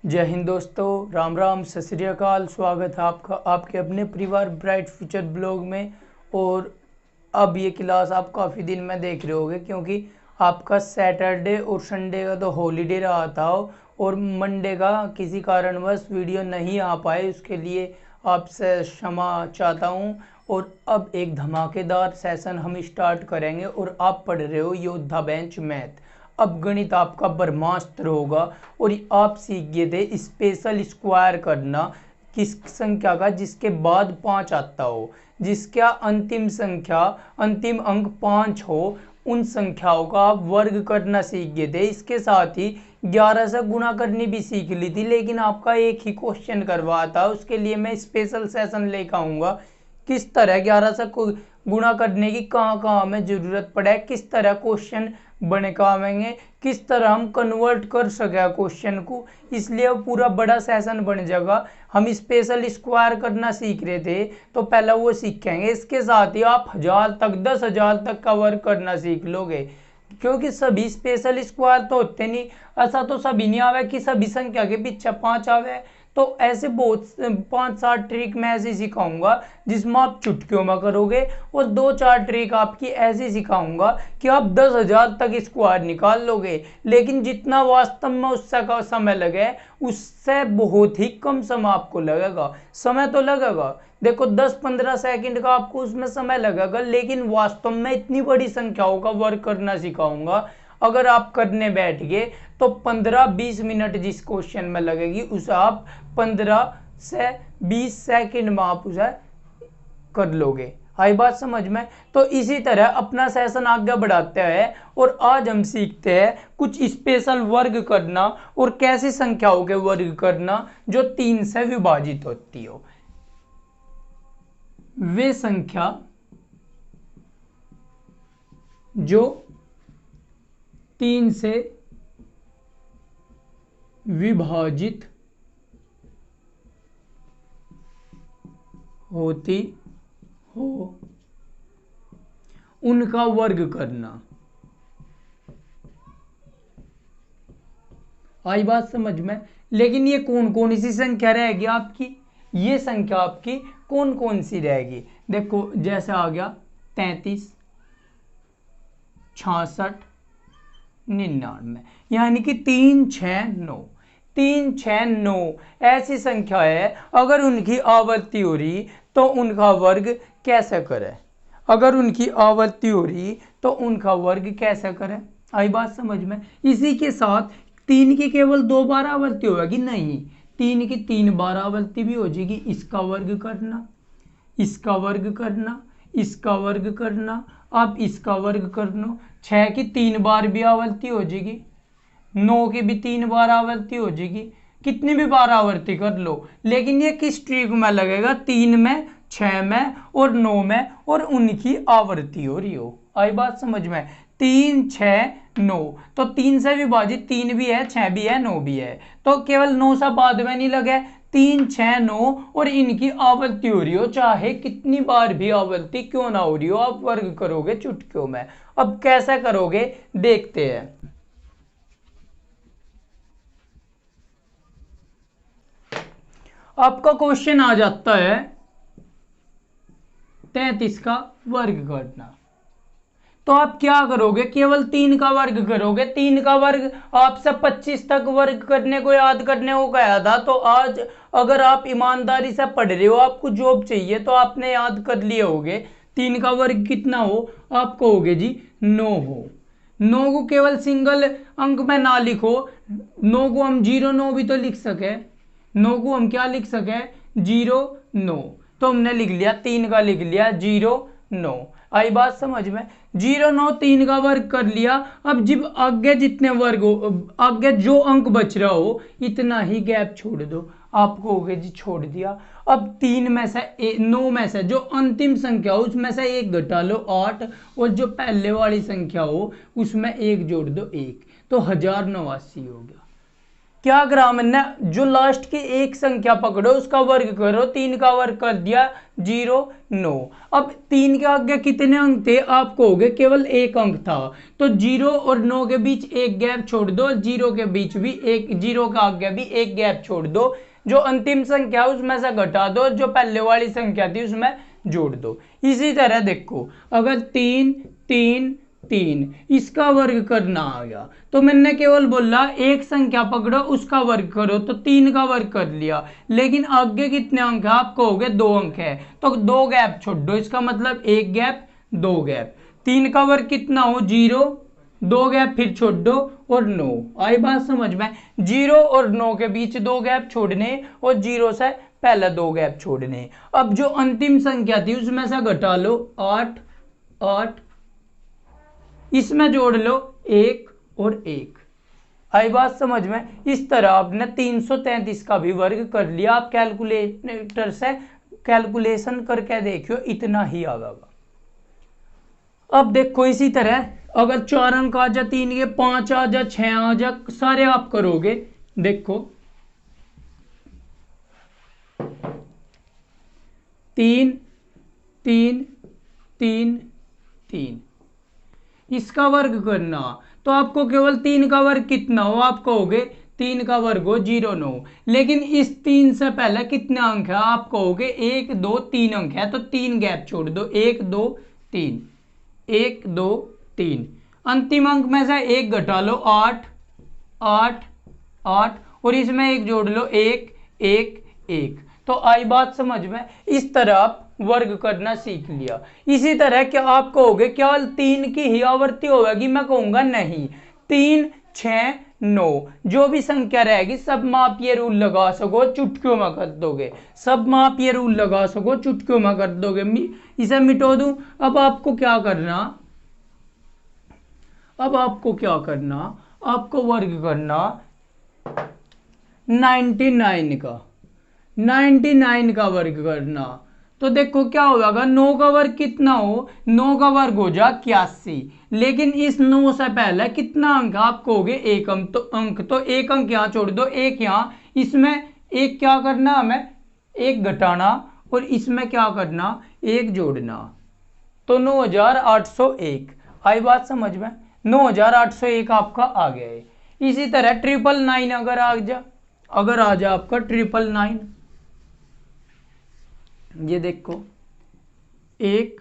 जय हिंद दोस्तों, राम राम, सत श्री अकाल। स्वागत है आपका आपके अपने परिवार ब्राइट फ्यूचर ब्लॉग में। और अब ये क्लास आप काफ़ी दिन में देख रहे होगे क्योंकि आपका सैटरडे और संडे का तो हॉलीडे रहा था और मंडे का किसी कारणवश वीडियो नहीं आ पाए, उसके लिए आपसे क्षमा चाहता हूँ। और अब एक धमाकेदार सेशन हम स्टार्ट करेंगे और आप पढ़ रहे हो योद्धा बेंच मैथ। अब गणित आपका ब्रह्मास्त्र होगा और आप सीख गए थे स्पेशल स्क्वायर करना किस संख्या का जिसके बाद 5 आता हो, जिसका अंतिम अंक 5 हो, उन संख्याओं का आप वर्ग करना सीख गए थे। इसके साथ ही 11 से गुणा करनी भी सीख ली थी, लेकिन आपका एक ही क्वेश्चन करवा था। उसके लिए मैं स्पेशल सेशन लेकर आऊँगा किस तरह 11 से गुणा करने की कहाँ कहाँ हमें ज़रूरत पड़े, किस तरह क्वेश्चन बने कामेंगे, किस तरह हम कन्वर्ट कर सके क्वेश्चन को। इसलिए पूरा बड़ा सेशन बन जाएगा। हम स्पेशल स्क्वायर करना सीख रहे थे तो पहला वो सीखेंगे। इसके साथ ही आप 1000 तक 10,000 तक का वर्क करना सीख लोगे, क्योंकि सभी स्पेशल स्क्वायर तो होते नहीं। ऐसा तो सभी नहीं आवे कि सभी संख्या के पीछे 5 आवे। तो ऐसे बहुत 5-7 ट्रिक मैं ऐसी सिखाऊंगा जिसमें आप चुटकियों में करोगे, और 2-4 ट्रिक आपकी ऐसी सिखाऊंगा कि आप 10,000 तक स्क्वायर निकाल लोगे। लेकिन जितना वास्तव में उससे का समय लगे उससे बहुत ही कम समय आपको लगेगा। समय तो लगेगा, देखो 10-15 सेकंड का आपको उसमें समय लगेगा, लेकिन वास्तव में इतनी बड़ी संख्याओं का वर्क करना सिखाऊंगा। अगर आप करने बैठ गए तो 15-20 मिनट जिस क्वेश्चन में लगेगी उसे आप 15 से 20 सेकंड में आप उसे कर लोगे। आई बात समझ में? तो इसी तरह अपना सेशन आगे बढ़ाते हैं और आज हम सीखते हैं कुछ स्पेशल वर्ग करना और कैसी संख्याओं के वर्ग करना जो 3 से विभाजित होती हो। वे संख्या जो 3 से विभाजित होती हो उनका वर्ग करना। आई बात समझ में? लेकिन ये कौन कौन सी संख्या रहेगी आपकी, ये संख्या आपकी कौन कौन सी रहेगी? देखो जैसे आ गया 33, 66, 99, यानी कि 3, 6, 9। 3, 6, 9 ऐसी संख्या है। अगर उनकी आवर्ती हो रही तो उनका वर्ग कैसे करें? अगर उनकी आवर्ती हो रही तो उनका वर्ग कैसे करें? आई बात समझ में? इसी के साथ 3 की केवल 2 बार आवर्ती होगी नहीं, 3 की 3 बार आवर्ती भी हो जाएगी। इसका वर्ग करना, इसका वर्ग करना, इसका वर्ग करना, अब इसका वर्ग कर लो। 6 की 3 बार भी आवर्ती हो जाएगी, 9 की भी 3 बार आवर्ती हो जाएगी। कितनी भी बार आवर्ती कर लो, लेकिन ये किस ट्रिक में लगेगा? 3 में, 6 में और 9 में, और उनकी आवर्ती हो रही हो। आई बात समझ में? 3, 6, 9 तो 3 से विभाजित 3 भी है, 6 भी है, 9 भी है, तो केवल 9 से बाद में नहीं लगे। 3, 6, 9 और इनकी आवर्ती हो रही हो, चाहे कितनी बार भी आवर्ती क्यों ना हो रही हो, आप वर्ग करोगे चुटकियों में। अब कैसे करोगे देखते हैं। आपका क्वेश्चन आ जाता है 33 का वर्ग करना, तो आप क्या करोगे? केवल 3 का वर्ग करोगे। 3 का वर्ग आपसे 25 तक वर्ग करने को याद करने को कहा था, तो आज अगर आप ईमानदारी से पढ़ रहे हो, आपको जॉब चाहिए, तो आपने याद कर लिए होगे 3 का वर्ग कितना हो। आप कहोगे जी 9 हो। 9 को केवल सिंगल अंक में ना लिखो, 9 को हम 0-9 भी तो लिख सके। 9 को हम क्या लिख सके? 0-9, तो हमने लिख लिया 3 का, लिख लिया 0-9। आई बात समझ में? 0-9 3 का वर्ग कर लिया। अब जब आगे जितने वर्ग हो, आगे जो अंक बच रहा हो इतना ही गैप छोड़ दो। आपको हो गया जी छोड़ दिया। अब 3 में से 9 में से जो अंतिम संख्या हो उसमें से 1 घटा लो 8, और जो पहले वाली संख्या हो उसमें 1 जोड़ दो 1, तो 1089 हो गया। क्या करा हमने, जो लास्ट की एक संख्या पकड़ो उसका वर्ग करो, 3 का वर्ग कर दिया 0 9। अब 3 के आगे कितने अंक थे, आप कहोगे केवल एक अंक था, तो 0 और 9 के बीच एक गैप छोड़ दो, 0 के बीच भी एक, 0 का आगे भी एक गैप छोड़ दो, जो अंतिम संख्या उसमें से घटा दो, जो पहले वाली संख्या थी उसमें जोड़ दो। इसी तरह देखो, अगर 3 3 3 इसका वर्ग करना आ गया, तो मैंने केवल बोला एक संख्या पकड़ो उसका वर्ग करो, तो 3 का वर्ग कर लिया, लेकिन आगे कितने अंक है, आप कहोगे 2 अंक है, तो 2 गैप छोड़ दो, इसका मतलब एक गैप 2 गैप। 3 का वर्ग कितना हो 0, 2 गैप फिर छोड़ दो और 9। आई बात समझ में, 0 और 9 के बीच 2 गैप छोड़ने और 0 से पहले 2 गैप छोड़ने। अब जो अंतिम संख्या थी उसमें से घटा लो 8 8, इसमें जोड़ लो 1 और 1। आई बात समझ में। इस तरह आपने 333 का भी वर्ग कर लिया। आप कैलकुलेटर से कैलकुलेशन करके देखियो, इतना ही आएगा। अब देखो इसी तरह अगर 4 अंक आ जा, 3 के 5 आ जा, 6 आ जा, सारे आप करोगे। देखो 3 3 3 3 इसका वर्ग करना, तो आपको केवल 3 का वर्ग कितना हो, आप कहोगे 3 का वर्ग हो 0 9, लेकिन इस 3 से पहले कितने अंक है, आप कहोगे 1 2 3 अंक है, तो 3 गैप छोड़ दो, 1 2 3 1 2 3। अंतिम अंक में से एक घटा लो 8 8 8, और इसमें एक जोड़ लो 1 1 1। तो आई बात समझ में। इस तरह आप वर्ग करना सीख लिया। इसी तरह क्या आप कहोगे केवल 3 की ही आवृत्ति होगी, मैं कहूंगा नहीं, 3 6 9 जो भी संख्या रहेगी सब में आप ये रूल लगा सको, चुटकियों में कर दोगे, सब में आप ये रूल लगा सको, चुटकियों में कर दोगे। इसे मिटो दूं। अब आपको क्या करना, अब आपको क्या करना, आपको वर्ग करना 99 का वर्ग करना। तो देखो क्या होगा, 9 का वर्ग कितना हो, 9 का वर्ग हो जा 81, लेकिन इस 9 से पहले कितना अंक, आप कहोगे एक अंक, तो एक अंक यहाँ छोड़ दो, एक यहाँ, इसमें एक क्या करना हमें, एक घटाना, और इसमें क्या करना, एक जोड़ना, तो 9801। आई बात समझ में, 9801 आपका आ गया है। इसी तरह 999 अगर आ जा, आपका 999, ये देखो 1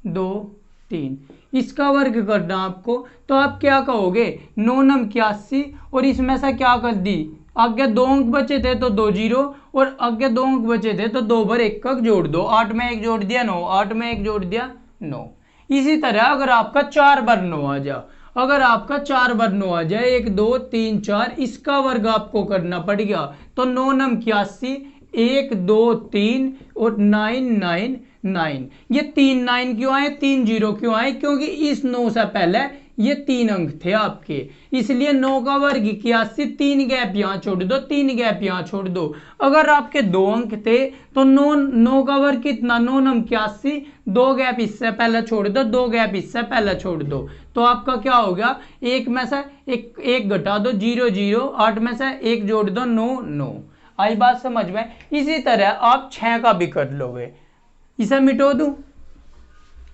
2 3 इसका वर्ग करना आपको, तो आप क्या कहोगे 9 9 81, और इसमें से क्या कर दी, आगे 2 अंक बचे थे तो 2 0, और आगे 2 अंक बचे थे तो 2 पर 1 जोड़ दो, 8 में 1 जोड़ दिया 9, 8 में 1 जोड़ दिया 9। इसी तरह अगर आपका 4 बार 9 आ जा, अगर आपका 4 बार 9 आ जाए, 1 2 3 4, इसका वर्ग आपको करना पड़ गया, तो 9 9 81, 1 2 3 और 9 9 9। ये 3 9 क्यों आए, 3 0 क्यों आए, क्योंकि इस 9 से पहले ये 3 अंक थे आपके, इसलिए 9 का वर्ग 81, 3 गैप यहाँ छोड़ दो, 3 गैप यहाँ छोड़ दो। अगर आपके 2 अंक थे तो 9 का वर्ग कितना, 9 9 81, 2 गैप इससे पहले छोड़ दो, 2 गैप इससे पहले छोड़ दो, तो आपका क्या हो गया, एक में से एक घटा दो 0 0, 8 में से एक जोड़ दो 9 9। आई बात समझ में। इसी तरह आप 6 का भी कर लोगे, इसे मिटो दूं।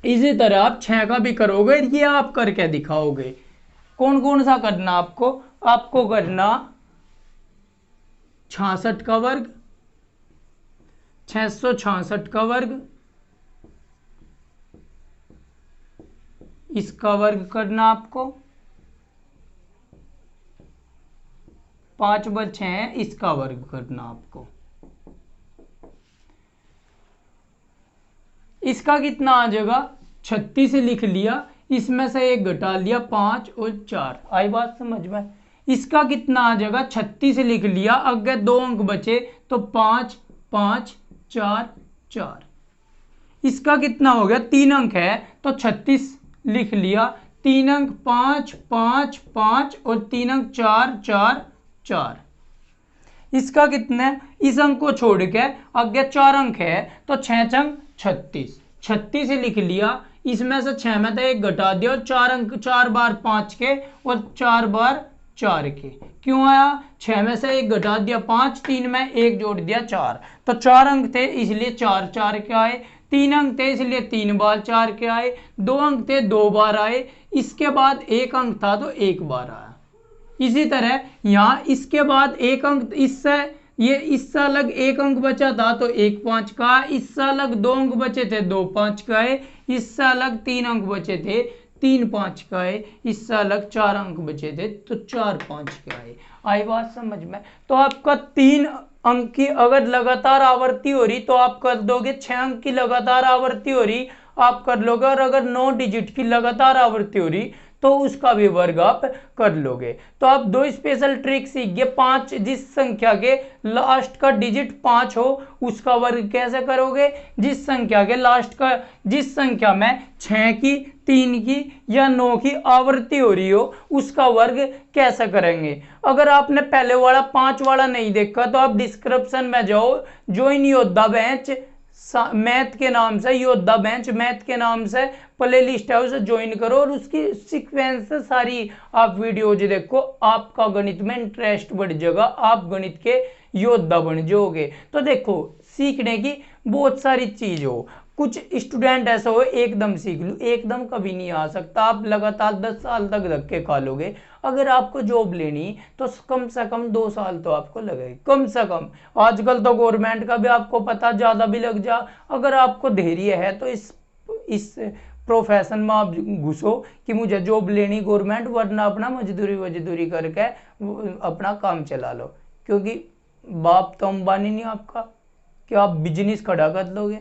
इसी तरह आप 6 का भी करोगे, ये आप करके दिखाओगे। कौन कौन सा करना आपको, आपको करना 66 का वर्ग, 666 का वर्ग, इसका वर्ग करना आपको, 5 × 6 है, इसका वर्ग करना आपको। इसका कितना आ जाएगा, 36 लिख लिया, इसमें से एक घटा लिया 5 और 4। आई बात समझ में। इसका कितना आ जाएगा, 36 लिख लिया, अगर 2 अंक बचे तो 5 5 4 4। इसका कितना हो गया, 3 अंक है तो 36 लिख लिया, 3 अंक 5 5 5 और 3 अंक 4 4 4। इसका कितना, इस अंक को छोड़ के आगे 4 अंक है तो 6 अंक 36, 36 लिख लिया, इसमें से 6 में तो एक घटा दिया, और 4 अंक 4 बार 5 के और 4 बार 4 के। क्यों आया? 6 में से 1 घटा दिया 5, 3 में 1 जोड़ दिया 4, तो 4 अंक थे इसलिए 4 4 के आए। 3 अंक थे इसलिए 3 बार 4 के आए। 2 अंक थे 2 बार आए। इसके बाद 1 अंक था तो 1 बार आया। इसी तरह यहाँ इसके बाद 1 अंक इससे अलग 1 अंक बचा था तो 1 5 का। इससे अलग 2 अंक बचे थे 2 5 का है। इससे अलग 3 अंक बचे थे 3 5 का है। इससे अलग 4 अंक बचे थे तो 4 5 का है। आई बात समझ में? तो आपका 3 अंक की अगर लगातार आवर्ती हो रही तो आप कर दोगे। 6 अंक की लगातार आवर्ती हो रही आप कर लोगे। और अगर 9 डिजिट की लगातार आवर्ती हो रही तो उसका भी वर्ग आप कर लोगे। तो आप 2 स्पेशल ट्रिक सीख गए। 5 जिस संख्या के लास्ट का डिजिट 5 हो उसका वर्ग कैसे करोगे? जिस संख्या के लास्ट का जिस संख्या में 6 की 3 की या 9 की आवर्ती हो रही हो उसका वर्ग कैसे करेंगे? अगर आपने पहले वाला 5 वाला नहीं देखा तो आप डिस्क्रिप्शन में जाओ, ज्वाइन योद्धा बेंच मैथ के नाम से, योद्धा बेंच मैथ के नाम से प्ले लिस्ट है, उसे ज्वाइन करो और उसकी सीक्वेंस से सारी आप वीडियोज देखो। आपका गणित में इंटरेस्ट बढ़ जाएगा, आप गणित के योद्धा बन जाओगे। तो देखो सीखने की बहुत सारी चीज हो। कुछ स्टूडेंट ऐसा हो एकदम सीख लो, एकदम कभी नहीं आ सकता। आप लगातार 10 साल तक धक्के खा लोगे। अगर आपको जॉब लेनी तो कम से कम 2 साल तो आपको लगेगा, कम से कम। आजकल तो गवर्नमेंट का भी आपको पता ज्यादा भी लग जा। अगर आपको धैर्य है तो इस प्रोफेशन में आप घुसो कि मुझे जॉब लेनी गवर्नमेंट, वरना अपना मजदूरी करके अपना काम चला लो। क्योंकि बाप तो अंबानी नहीं आपका कि आप बिजनेस खड़ा कर लोगे।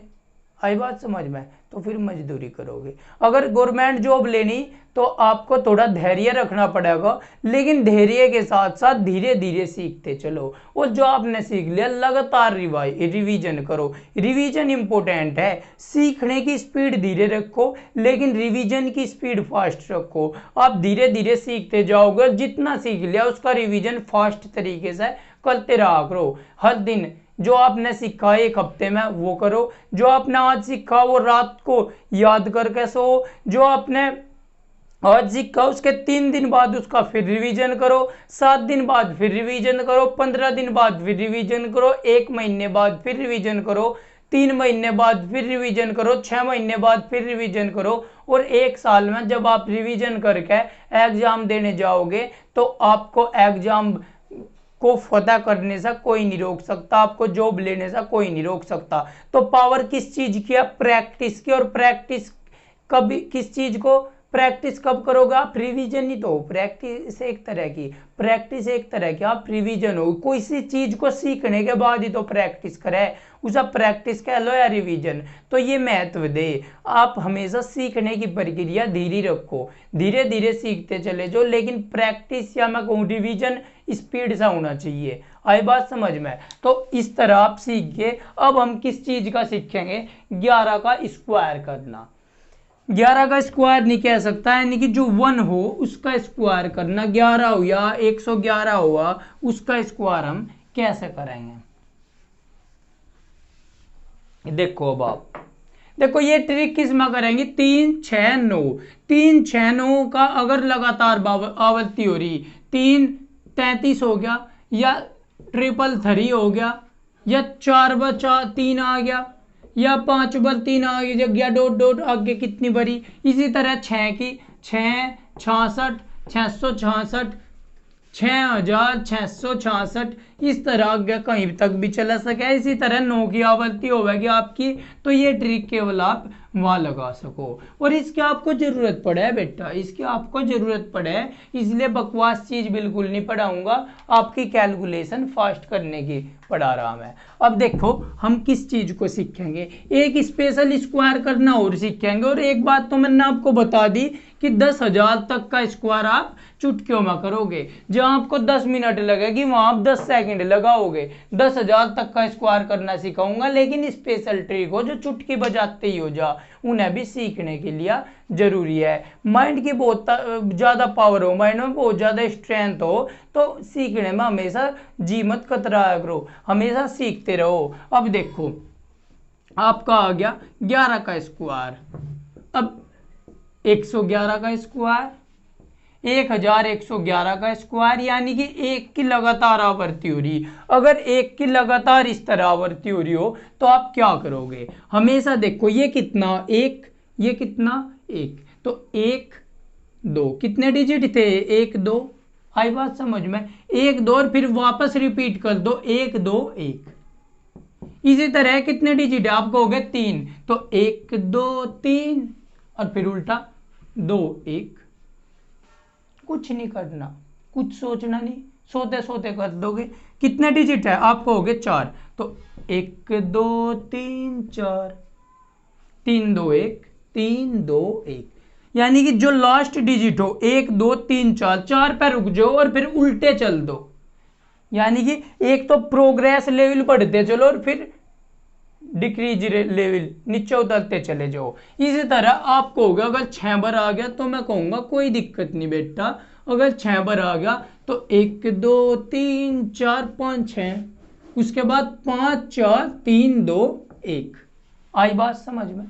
आई बात समझ में? तो फिर मजदूरी करोगे। अगर गवर्नमेंट जॉब लेनी तो आपको थोड़ा धैर्य रखना पड़ेगा, लेकिन धैर्य के साथ साथ धीरे धीरे सीखते चलो। और जो आपने सीख लिया लगातार रिवीजन करो। रिवीजन इंपॉर्टेंट है। सीखने की स्पीड धीरे रखो लेकिन रिवीजन की स्पीड फास्ट रखो। आप धीरे धीरे सीखते जाओगे, जितना सीख लिया उसका रिवीजन फास्ट तरीके से करते रहा करो। हर दिन जो आपने सीखा 1 हफ्ते में वो करो। जो आपने आज सीखा वो रात को याद करके सो। जो आपने आज सीखा उसके 3 दिन बाद उसका फिर रिवीजन करो, 7 दिन बाद फिर रिवीजन करो, 15 दिन बाद फिर रिवीजन करो, 1 महीने बाद फिर रिवीजन करो, 3 महीने बाद फिर रिवीजन करो, 6 महीने बाद फिर रिवीजन करो। और 1 साल में जब आप रिवीजन करके एग्जाम देने जाओगे तो आपको एग्जाम को फतह करने से कोई नहीं रोक सकता, आपको जॉब लेने से कोई नहीं रोक सकता। तो पावर किस चीज की है? प्रैक्टिस की। और प्रैक्टिस कभी किस चीज को प्रैक्टिस कब करोगे? आप रिवीजन ही तो। प्रैक्टिस एक तरह की आप रिवीजन हो। कोई सी चीज को सीखने के बाद ही तो प्रैक्टिस करे, उसे प्रैक्टिस कह लो या रिवीजन। तो ये महत्व दे। आप हमेशा सीखने की प्रक्रिया धीरे रखो, धीरे धीरे सीखते चले जाओ, लेकिन प्रैक्टिस या मैं कहूँ रिवीजन स्पीड से होना चाहिए। आई बात समझ में? तो इस तरह आप सीख गए। अब हम किस चीज का सीखेंगे? 11 का स्क्वायर करना। 11 का स्क्वायर नहीं कह सकता, यानी कि जो 1 हो उसका स्क्वायर करना। 11 हो या 111 हुआ उसका स्क्वायर हम कैसे करेंगे? देखो अब आप देखो ये ट्रिक किस में करेंगे? 3 6 9। 3 6 9 का अगर लगातार आवृत्ति हो रही, 3 33 हो गया, या 333 हो गया, या 4 ब 3 आ गया, या 5 ब 3 आ गई, जगह डॉट डॉट आगे कितनी बड़ी। इसी तरह 6 की 6 66 666 6666 इस तरह आगे कहीं तक भी चला सके। इसी तरह 9 की आवृत्ति होगी आपकी, तो ये ट्रिक केवल आप वहां लगा सको। और इसकी आपको जरूरत पड़े बेटा, इसकी आपको जरूरत पड़े, इसलिए बकवास चीज बिल्कुल नहीं पढ़ाऊंगा। आपकी कैलकुलेशन फास्ट करने की पढ़ा रहा मैं। अब देखो हम किस चीज को सीखेंगे? एक स्पेशल स्क्वायर करना और सीखेंगे। और एक बात तो मैंने आपको बता दी कि 10,000 तक का स्क्वायर आप चुटकियों में करोगे। जहां आपको 10 मिनट लगेगी वहां आप 10 सेकंड लगाओगे। 10,000 तक का स्क्वायर करना सिखाऊंगा, लेकिन स्पेशल ट्रिक हो जो चुटकी बजाते ही हो जा, उन्हें भी सीखने के लिए जरूरी है। माइंड की बहुत ज्यादा पावर हो, माइंड में बहुत ज्यादा स्ट्रेंथ हो, तो सीखने में हमेशा जी मत कतराया करो, हमेशा सीखते रहो। अब देखो आपका आ गया 11 का स्क्वायर। अब 111 का स्क्वायर, 1111 का स्क्वायर, यानी कि 1 की लगातार आवृत्ति हो रही। अगर 1 की लगातार इस तरह आवृत्ति हो रही हो तो आप क्या करोगे, हमेशा देखो ये कितना 1, ये कितना 1, तो 1 2 कितने डिजिट थे 1 2, आई बात समझ में, 1 2 और फिर वापस रिपीट कर दो 1 2 1। इसी तरह कितने डिजिट है आप कहोगे 3, तो 1 2 3 और फिर उल्टा 2 1। कुछ नहीं करना, कुछ सोचना नहीं, सोते सोते कर दोगे। कितने डिजिट है आप कहोगे 4, तो 1 2 3 4, 3 2 1 3 2 1, यानी कि जो लास्ट डिजिट हो 1 2 3 4, 4 पे रुक जाओ और फिर उल्टे चल दो, यानी कि एक तो प्रोग्रेस लेवल बढ़ते चलो और फिर डिक्रीज लेवल नीचे उतरते चले जाओ। इसी तरह आप कहोगे अगर 6 बार आ गया तो मैं कहूंगा कोई दिक्कत नहीं बेटा, अगर 6 बार आ गया तो 1 2 3 4 5 6, उसके बाद 5 4 3 2 1। आई बात समझ में।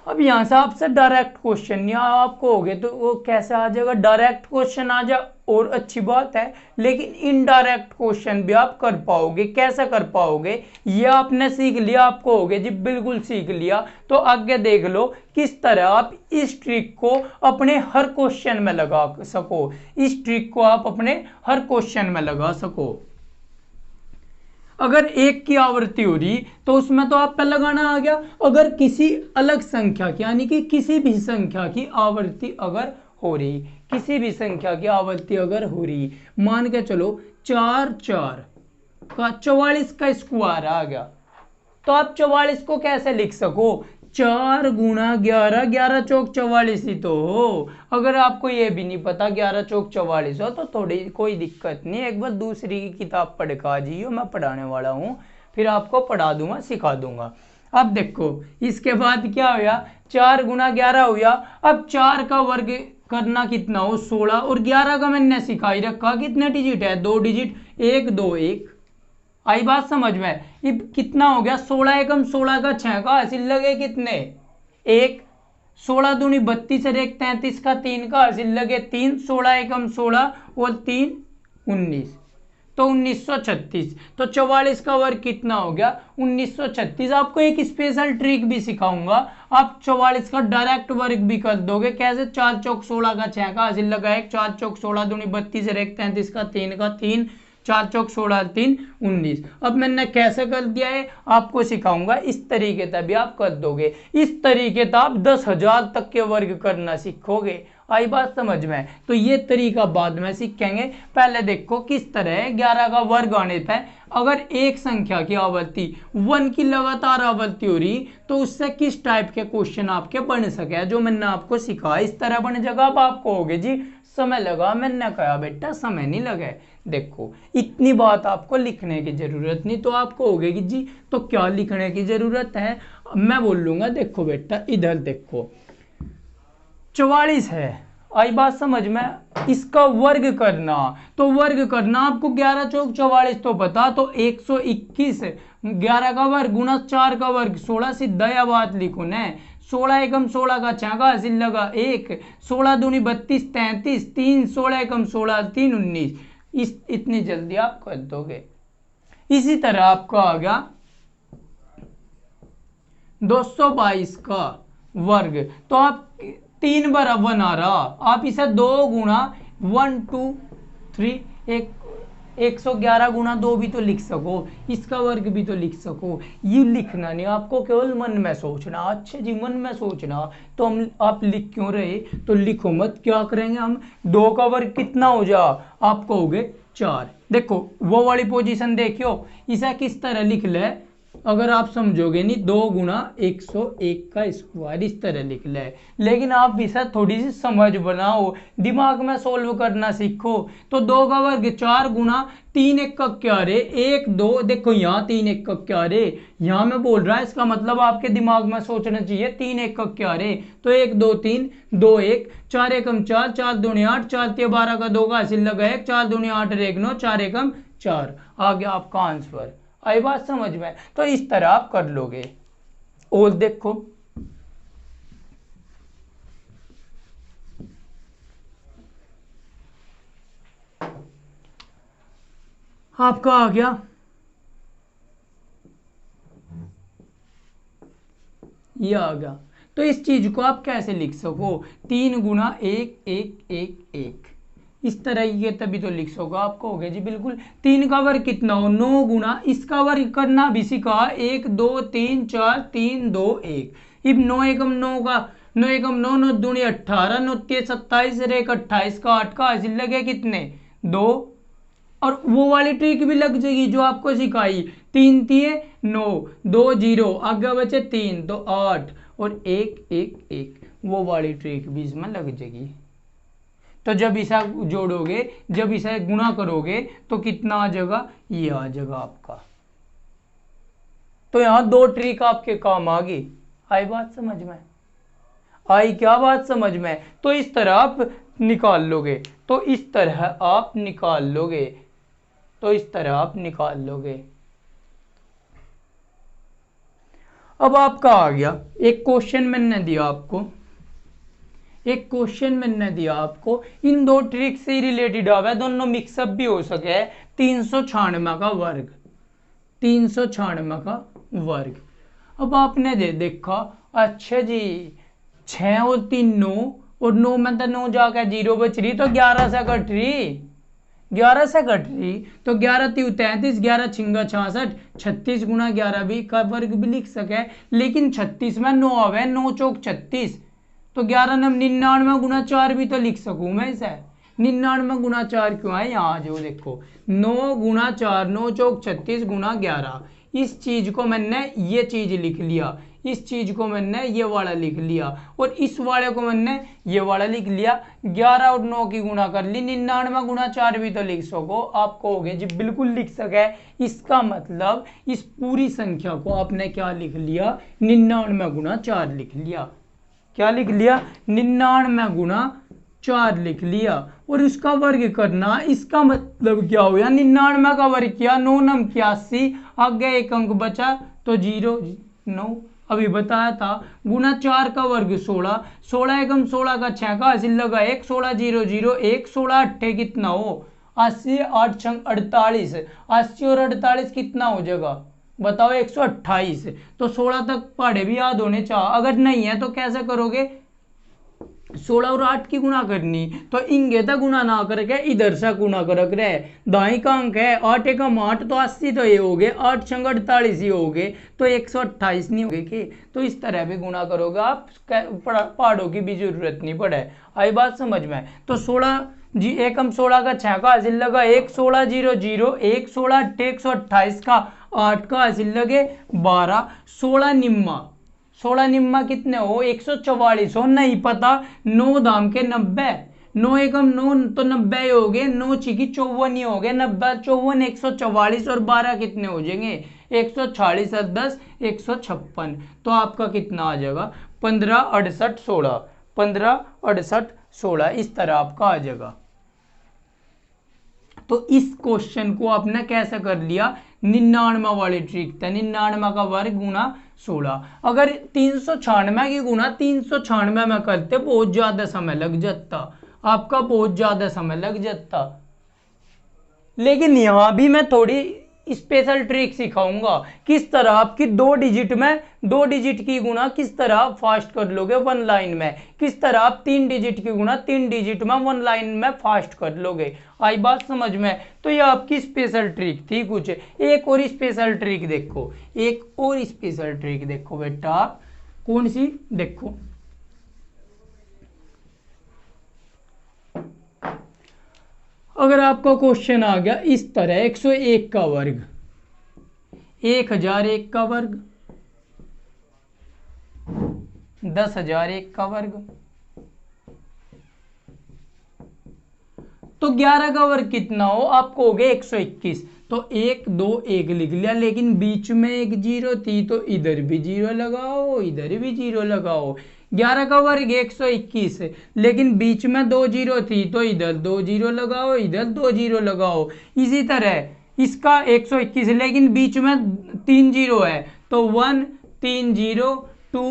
अब यहां से आपसे डायरेक्ट क्वेश्चन या आप कहोगे तो वो कैसे आ जाएगा, डायरेक्ट क्वेश्चन आ जाए और अच्छी बात है, लेकिन इनडायरेक्ट क्वेश्चन भी आप कर पाओगे। कैसे कर पाओगे, ये आपने सीख लिया, आप कहोगे जी बिल्कुल सीख लिया, तो आगे देख लो किस तरह आप इस ट्रिक को अपने हर क्वेश्चन में लगा सको, इस ट्रिक को आप अपने हर क्वेश्चन में लगा सको। अगर 1 की आवृत्ति हो रही तो उसमें तो आप पे लगाना आ गया। अगर किसी अलग संख्या की, यानी कि किसी भी संख्या की आवृत्ति अगर हो रही, किसी भी संख्या की आवृत्ति अगर हो रही, मान के चलो 4 4 का 44 का स्क्वायर आ गया, तो आप 44 को कैसे लिख सको, 4 गुणा 11, 11 चौक 44 ही तो हो। अगर आपको ये भी नहीं पता 11 चौक 44 हो तो थोड़ी कोई दिक्कत नहीं, एक बार दूसरी की किताब पढ़ के आ जाइए, मैं पढ़ाने वाला हूँ, फिर आपको पढ़ा दूंगा सिखा दूंगा। अब देखो इसके बाद क्या हुआ, 4 गुणा 11 हुआ। अब 4 का वर्ग करना कितना हो 16, और 11 का मैंने सिखाई रखा कितने डिजिट है 2 डिजिट, 1 2 1। आई बात समझ में। अब कितना हो गया 16 एकम 16 का 6 का हासिल लगे कितने 1, 16 दूनी 32 और 1 33 का 3 का हासिल लगे 3, 16 एकम 16 और 3 19, तो 1936। तो 44 का वर्ग कितना हो गया 1936। आपको एक स्पेशल ट्रिक भी सिखाऊंगा, आप 44 का डायरेक्ट वर्ग भी कर दोगे। कैसे, 4 चौक 16 का 6 का हासिल लगा 1, 4 चौक 16 दूनी 32 और 1 33 का 3 का 3, 4 चौक 16 3 19। अब मैंने कैसे कर दिया है आपको सिखाऊंगा, इस तरीके से भी आप कर दोगे। इस तरीके से आप 10,000 तक के वर्ग करना सीखोगे। आई बात समझ में। तो ये तरीका बाद में सीखेंगे, पहले देखो किस तरह 11 का वर्ग आने पर अगर एक संख्या की आवृत्ति 1 की लगातार आवृत्ति हो रही तो उससे किस टाइप के क्वेश्चन आपके बन सके, जो मैंने आपको सिखाया इस तरह बन जाएगा। अब आप कहोगे जी समय लगा, मैंने कहा बेटा समय नहीं लगा। देखो इतनी बात आपको लिखने की जरूरत नहीं, तो आप कहोगे कि जी तो क्या लिखने की जरूरत है, मैं बोल लूंगा देखो बेटा इधर देखो 44 है, आई बात समझ में, इसका वर्ग करना, तो वर्ग करना आपको 11 चौक 44 तो पता, तो 121 11 का वर्ग गुना 4 का वर्ग 16, सीधा या बात लिखो न, 16 एकम 16 का 6 का हासिल लगा 1, 16 दूनी 32 33 3, 16 एकम 16 3 19। इतनी जल्दी आप कर दोगे। इसी तरह आपका आ गया 222 का वर्ग, तो आप 3 बार 1 आ रहा, आप इसे 2 गुणा 1 2 3 111 गुणा 2 भी तो लिख सको, इसका वर्ग भी तो लिख सको। ये लिखना नहीं, आपको केवल मन में सोचना। अच्छा जी मन में सोचना, तो हम आप लिख क्यों रहे, तो लिखो मत। क्या करेंगे हम, 2 का वर्ग कितना हो जा, आप कहोगे 4। देखो वो वाली पोजीशन देखियो, इसे किस तरह लिख ले, अगर आप समझोगे नहीं 2 गुणा 101 का स्क्वायर इस तरह लिख ले, लेकिन आप इसे थोड़ी सी समझ बनाओ, दिमाग में सोल्व करना सीखो। तो 2 का वर्ग 4 गुणा 3 1 का क्या रे 1 2, देखो यहाँ 3 1 का क्या रे, यहाँ मैं बोल रहा है इसका मतलब आपके दिमाग में सोचना चाहिए 3 1 का क्या रे, तो 1 2 3 2 1 4 एकम 4 4 दूनी 8 4 3 12 का 2 का हासिल लगा 1, 4 दूनी 8 और 1 9 4 एकम 4, आ गया आपका आंसर। आई बात समझ में। तो इस तरह आप कर लोगे। और देखो आपका आ गया ये आ गया। तो इस चीज को आप कैसे लिख सको, 3 गुना 1 1 1 1 इस तरह ये तभी तो लिख सको। आपको हो गया जी बिल्कुल। 3 का वर्ग कितना हो, 9 गुना, इसका वर्ग करना भी सीखा, 1 2 3 4 3 2 1। इब 9 एकम 9 का 9 एकम 9 9 दूनी 18 9 3 27 एक 28 का 8 का हासिल लगे कितने 2। और वो वाली ट्रिक भी लग जाएगी जो आपको सिखाई, 3 3 9 2 0 आगे बचे 3 तो 8 और 1 1 1 वो वाली ट्रिक भी इसमें लग जाएगी। तो जब इसे जोड़ोगे, जब इसे गुणा करोगे तो कितना आ जाएगा, ये आ जाएगा आपका। तो यहां 2 ट्रिक आपके काम आ गई। आई बात समझ में, आई क्या बात समझ में। तो इस तरह आप निकाल लोगे, तो इस तरह आप निकाल लोगे, तो इस तरह आप निकाल लोगे। अब आपका आ गया एक क्वेश्चन मैंने दिया आपको, एक क्वेश्चन मैंने दिया आपको, इन 2 ट्रिक से रिलेटेड आवे, दोनों मिक्सअप भी हो सके। 396 का वर्ग, 396 का वर्ग। अब आपने देखा, अच्छा जी 6 और 3 9 और 9 में तो 9 जाकर 0 बच रही, तो 11 से कट रही, 11 से कट रही, तो 11 3 33 11 6 66 36 गुना 11 भी का वर्ग भी लिख सके। लेकिन 36 में 9 आवे, 9 चौक 36, तो 11 99 गुना 4 भी तो लिख सकूं मैं इसे। 99 गुना 4 क्यों है, यहाँ जो देखो 9 गुना 4 9 चौक 36 गुना 11, इस चीज को मैंने ये चीज लिख लिया, इस चीज को मैंने ये वाला लिख लिया, और इस वाले को मैंने ये वाला लिख लिया। 11 और 9 की गुणा कर ली, 99 गुना 4 भी तो लिख सको। आपको हो गया जी बिल्कुल लिख सके। इसका मतलब इस पूरी संख्या को आपने क्या लिख लिया, 99 गुना 4 लिख लिया। क्या लिख लिया, 99 गुना 4 लिख लिया। और इसका वर्ग करना, इसका मतलब क्या हुआ, 99 का वर्ग किया, 9 9 81, आगे एक अंक बचा तो 0 9 अभी बताया था, गुना 4 का वर्ग 16, 16 एकम 16 का 6 का हासिल लगा 1, 16 0 0 1, 16 8 कितना हो 80, 8 6 48, 80 और 48 कितना हो जाएगा बताओ 128। तो 16 तक पढ़े भी याद होने चाहिए, अगर नहीं है तो कैसे करोगे, 16 और 8 की गुणा करनी, तो इंगे तक गुणा ना करके इधर से गुणा करक रहे, दाई का अंक है 8 एकम 8 तो 80 तो ये हो गए, 8 6 48 ही हो गए, तो 128 नहीं हो गए कि। तो इस तरह भी गुणा करोगे आप, पहाड़ों की भी जरूरत नहीं पड़े। आई बात समझ में। तो 16 जी एकम 16 का 6 का हासिल लगा 1, 16 0 0 1, 16 8 128 का 8 का हासिल लगे 12, 16 निम्मा, 16 निम्मा कितने हो 144 हो, नहीं पता 9 दाम के 90, 9 एकम 9 तो 90 हो गए, 9 छिकी 54 ही हो गए, 90 54 144 और 12 कितने हो जाएंगे 146 और 10 156। तो आपका कितना आ जाएगा 15 68 16, 15 68 16 इस तरह आपका आ जाएगा। तो इस क्वेश्चन को आपने कैसे कर लिया, 99 वाली ट्रिक था, 99 का वर्ग गुना 16। अगर 396 की गुना 396 में करते बहुत ज्यादा समय लग जाता, आपका बहुत ज्यादा समय लग जाता। लेकिन यहां भी मैं थोड़ी स्पेशल ट्रिक सिखाऊंगा, किस तरह आपकी 2 डिजिट में 2 डिजिट की गुणा किस तरह फास्ट कर लोगे 1 लाइन में, किस तरह आप 3 डिजिट की गुणा 3 डिजिट में 1 लाइन में फास्ट कर लोगे। आई बात समझ में। तो ये आपकी स्पेशल ट्रिक थी कुछ। एक और स्पेशल ट्रिक देखो, एक और स्पेशल ट्रिक देखो बेटा, कौन सी देखो, अगर आपका क्वेश्चन आ गया इस तरह 101 का वर्ग, 1001 का वर्ग, 10,001 का वर्ग, तो 11 का वर्ग कितना हो आपको हो गया 121। तो 1 2 1 लिख लिया, लेकिन बीच में एक 0 थी तो इधर भी 0 लगाओ, इधर भी 0 लगाओ। 11 का वर्ग 121, लेकिन बीच में 2 0 थी तो इधर 2 0 लगाओ, इधर 2 0 लगाओ। इसी तरह इसका 121, लेकिन बीच में 3 0 है तो 1 3 0 2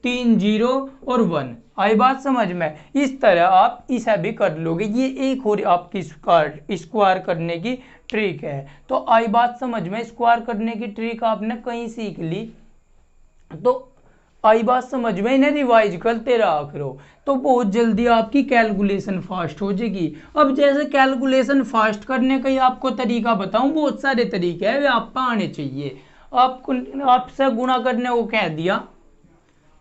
3 0 और 1। आई बात समझ में। इस तरह आप इसे भी कर लोगे। ये एक और आपकी स्क्वायर करने की ट्रिक है। तो आई बात समझ में, स्क्वायर करने की ट्रिक आपने कहीं सीख ली, तो आई बात समझ में, इन्हें रिवाइज करते रहा करो, तो बहुत जल्दी आपकी कैलकुलेशन फास्ट हो जाएगी। अब जैसे कैलकुलेशन फास्ट करने का ही आपको तरीका बताऊं, बहुत सारे तरीके हैं वे आपको आने चाहिए। आपको आपसे गुणा करने को कह दिया,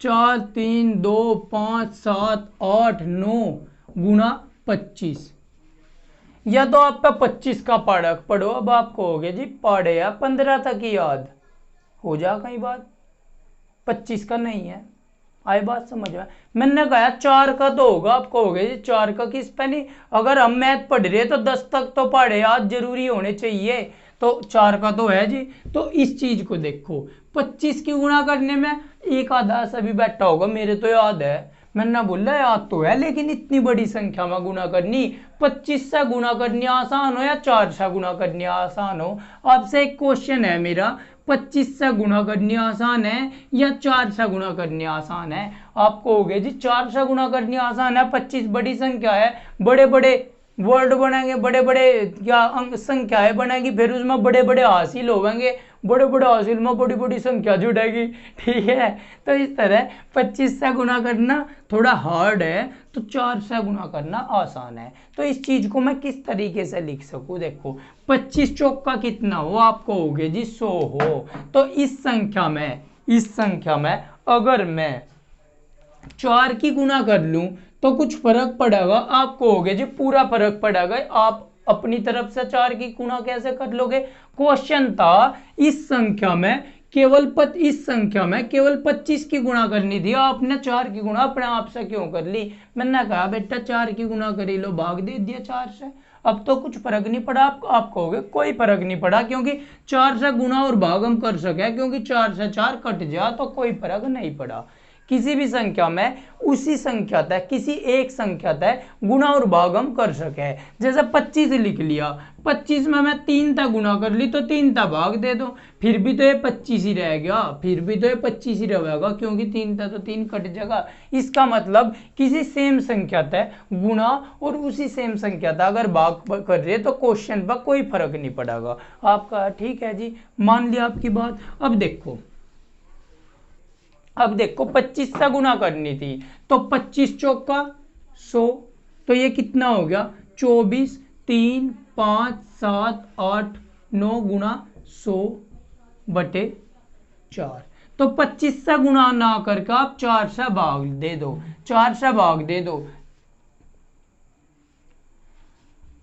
4 3 2 5 7 8 9 गुणा 25, या तो आपका 25 का पढ़क पढ़ो। अब आप कहोगे जी पढ़े या 15 तक ही याद हो जा, कई बात 25 का नहीं है। आई बात समझ में, मैंने कहा 4 का तो होगा, आप कहोगे जी 4 का किस पे नहीं, अगर हम मैथ पढ़ रहे तो 10 तक तो पढ़े याद जरूरी होने चाहिए, तो 4 का तो है जी। तो इस चीज को देखो, 25 की गुणा करने में एक आधा सभी बैठा होगा, मेरे तो याद है, मैंने बोला याद तो है, लेकिन इतनी बड़ी संख्या में गुणा करनी, 25 से गुणा करनी आसान हो या 4 से गुणा करनी आसान हो, आपसे एक क्वेश्चन है मेरा, 25 से गुणा करनी आसान है या 4 से गुणा करनी आसान है? आप कहोगे जी 4 से गुणा करनी आसान है, 25 बड़ी संख्या है, बड़े बड़े वर्ड बनेंगे, बड़े बड़े क्या अंक संख्याएं बनेगी, फिर उसमें बड़े बड़े हासिल होंगे, बड़े बड़े हासिल में बड़ी बड़ी संख्या जुड़ेगी, ठीक है। तो इस तरह 25 से गुणा करना थोड़ा हार्ड है, तो 4 से गुणा करना आसान है। तो इस चीज को मैं किस तरीके से लिख सकूं, देखो 25 चौक का कितना हो, आप कहोगे जी 100 हो, तो इस संख्या में अगर मैं 4 की गुणा कर लूं तो कुछ फर्क पड़ेगा, आप कहोगे जी पूरा फर्क पड़ेगा, आप अपनी तरफ से 4 की गुणा कैसे कर लोगे? क्वेश्चन था इस संख्या में केवल 25 की गुणा करनी थी, आपने 4 की गुणा अपने आप से क्यों कर ली? मैंने कहा बेटा 4 की गुणा कर लो, भाग दे दिया 4 से, अब तो कुछ फर्क नहीं पड़ा। आप कहोगे कोई फर्क नहीं पड़ा, क्योंकि 4 से गुणा और भाग हम कर सके, क्योंकि 4 से 4 कट जा, तो कोई फर्क नहीं पड़ा। किसी भी संख्या में उसी संख्या तक, किसी एक संख्या तक गुणा और भाग हम कर सके। जैसे 25 लिख लिया, 25 में मैं 3 तक गुणा कर ली तो 3 तक भाग दे दो, फिर भी तो ये 25 ही रह गया, फिर भी तो ये 25 ही रहेगा, क्योंकि 3 तक तो 3 कट जाएगा। इसका मतलब किसी सेम संख्या तक गुणा और उसी सेम संख्या तक अगर भाग कर रहे तो क्वेश्चन पर कोई फर्क नहीं पड़ेगा। आपका ठीक है जी, मान लिया आपकी बात। अब देखो 25 से गुणा करनी थी, तो 25 चौका 100, तो ये कितना हो गया 24, 3 5 7 8 9 गुणा 100 बटे 4। तो 25 से गुणा ना करके आप 4 से भाग दे दो,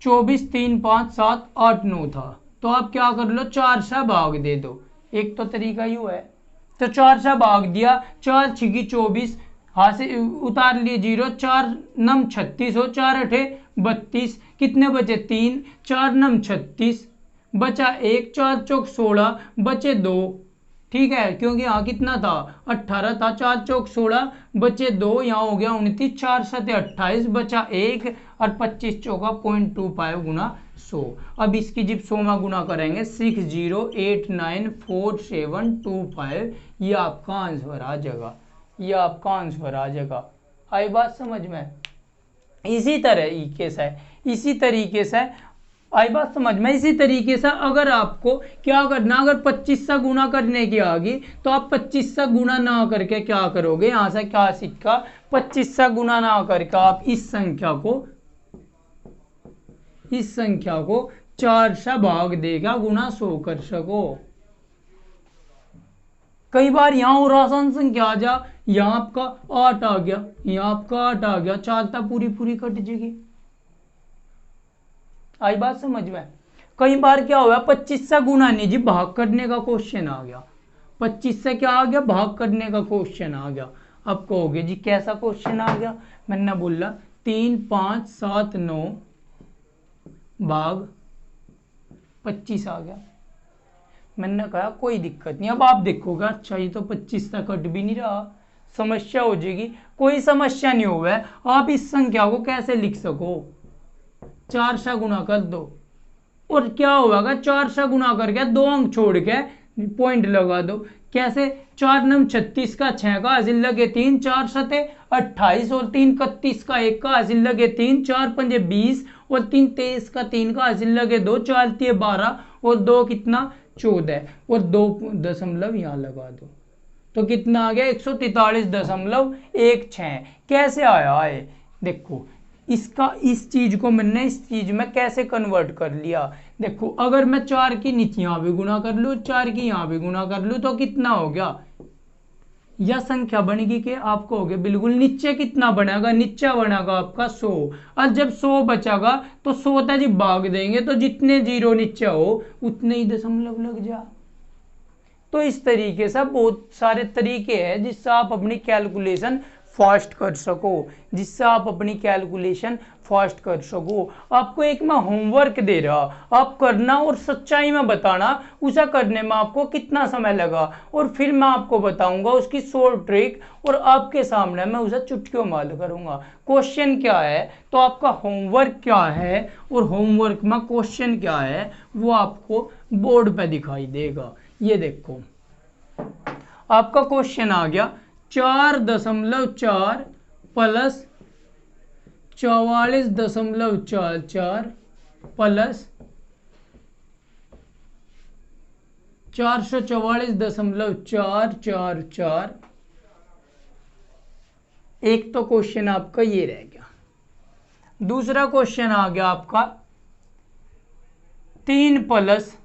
24 3 5 7 8 9 था, तो आप क्या कर लो 4 से भाग दे दो, एक तो तरीका यूं है। तो 4 से भाग दिया, 4 छिकी 24, हाथ से उतार लिए 0, 4 नम 36 हो, 4 अठे 32, कितने बचे 3, 4 नम 36 बचा 1, 4 चौक 16 बचे 2, ठीक है, क्योंकि यहाँ कितना था 18 था, 4 चौक 16 बचे 2, यहाँ हो गया 29, 4 7 28 बचा 1, और 25 चौका 0.25 गुना 100। अब इसकी जब 100 में गुना करेंगे 60894725, ये आपका आंसर आ जाएगा, आई बात समझ में। इसी तरीके से आई बात समझ में। इसी तरीके से अगर आपको क्या करना, अगर 25 से गुणा करने की आ गई तो आप 25 से गुणा ना करके क्या करोगे, यहां से क्या सीखा, 25 से गुणा ना करके आप इस संख्या को 4 से भाग देगा गुणा 100 कर सको। कई बार यहाँ और आसान संख्या आ जा, यहाँ आपका 8 आ गया, यहाँ आपका 8 आ गया, 4 तक पूरी कट जाएगी। आई बात समझ में। कई बार क्या हुआ 25 से गुणा नहीं जी, भाग करने का क्वेश्चन आ गया, 25 से क्या आ गया, भाग करने का क्वेश्चन आ गया। अब कहोगे जी कैसा क्वेश्चन आ गया, मैंने बोला 3 5 7 9 भाग 25 आ गया। मैंने कहा कोई दिक्कत नहीं। अब आप देखोगे अच्छा ये तो 25 तक कट भी नहीं रहा, समस्या हो जाएगी। कोई समस्या नहीं हुआ है, आप इस संख्या को कैसे लिख सको, 4 से गुणा कर दो, और क्या होगा 4 से गुणा करके 2 अंक छोड़ के पॉइंट लगा दो, कैसे, 4 9 36 का 6 का हासिल लगे 3, 4 7 28 और 3 31 का 1 का हासिल लगे 3, 4 5 20 और 3 23 का 3 का हासिल लगे 2, 4 3 12 और 2 कितना 14 और 2 दशमलव यहाँ लगा दो तो कितना आ गया 143.16। कैसे आया है देखो, इसका इस चीज को मैंने इस चीज में कैसे कन्वर्ट कर लिया। देखो अगर मैं 4 की नीचे यहां भी गुना कर लूं, 4 की यहां भी गुना कर लूं तो कितना हो गया, यह संख्या बनेगी कि आपको हो गया बिल्कुल नीचे कितना बनेगा, नीचे बनेगा आपका 100। और जब 100 बचेगा तो 100 था जी भाग देंगे तो जितने जीरो नीचे हो उतने ही दशमलव लग जा। तो इस तरीके से बहुत सारे तरीके हैं जिससे आप अपनी कैलकुलेशन फास्ट कर सको, जिससे आप अपनी कैलकुलेशन फास्ट कर सको। आपको एक मैं होमवर्क दे रहा, आप करना और सच्चाई में बताना उसे करने में आपको कितना समय लगा, और फिर मैं आपको बताऊंगा उसकी शॉर्ट ट्रिक और आपके सामने मैं उसे चुटकियों में हल करूंगा। क्वेश्चन क्या है तो आपका होमवर्क क्या है और होमवर्क में क्वेश्चन क्या है वो आपको बोर्ड पे दिखाई देगा। ये देखो आपका क्वेश्चन आ गया 4.4 प्लस 44.44 प्लस 444.444। एक तो क्वेश्चन आपका ये रह गया। दूसरा क्वेश्चन आ गया आपका 3 प्लस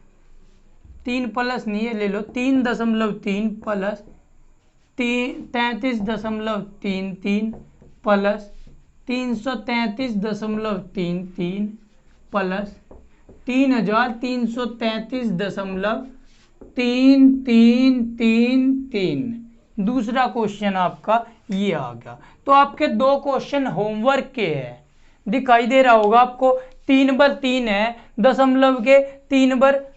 नहीं है, ले लो 3.3 प्लस 33.33 प्लस 333.33 प्लस 3333.333। दूसरा क्वेश्चन आपका ये आ गया। तो आपके दो क्वेश्चन होमवर्क के हैं, दिखाई दे रहा होगा आपको। 3 बार 3 है, दशमलव के 3 बार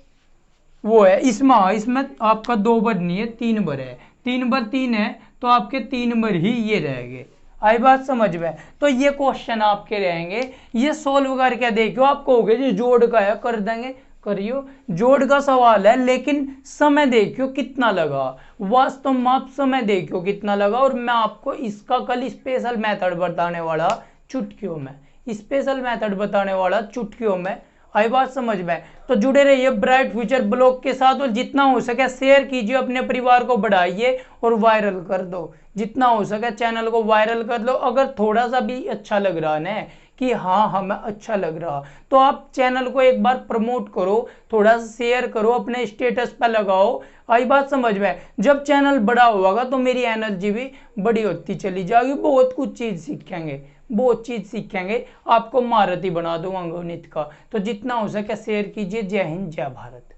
वो है, इसमें आपका 2 बार नहीं है 3 बार है। 3 बार 3 है तो आपके 3 बार ही ये रहेंगे। आई बात समझ में। तो ये क्वेश्चन आपके रहेंगे, ये सोल्व करके देखो। आप कहोगे जो जोड़ का है कर देंगे, करियो। जोड़ का सवाल है लेकिन समय देखियो कितना लगा, वास्तव में आप समय देखियो कितना लगा। और मैं आपको इसका कल स्पेशल मेथड बताने वाला चुटकियों में, स्पेशल मेथड बताने वाला चुटकियों में। आई बात समझ में। तो जुड़े रहिए ब्राइट फ्यूचर ब्लॉग के साथ, और जितना हो सके शेयर कीजिए, अपने परिवार को बढ़ाइए और वायरल कर दो। जितना हो सके चैनल को वायरल कर दो। अगर थोड़ा सा भी अच्छा लग रहा है कि हाँ हमें अच्छा लग रहा, तो आप चैनल को एक बार प्रमोट करो, थोड़ा सा शेयर करो, अपने स्टेटस पर लगाओ। आई बात समझ में। जब चैनल बड़ा होगा तो मेरी एनर्जी भी बड़ी होती चली जाएगी। बहुत कुछ चीज़ सीखेंगे, बहुत चीज़ सीखेंगे, आपको महारथी बना दूंगा गणित का। तो जितना हो सके शेयर कीजिए। जय हिंद, जय भारत।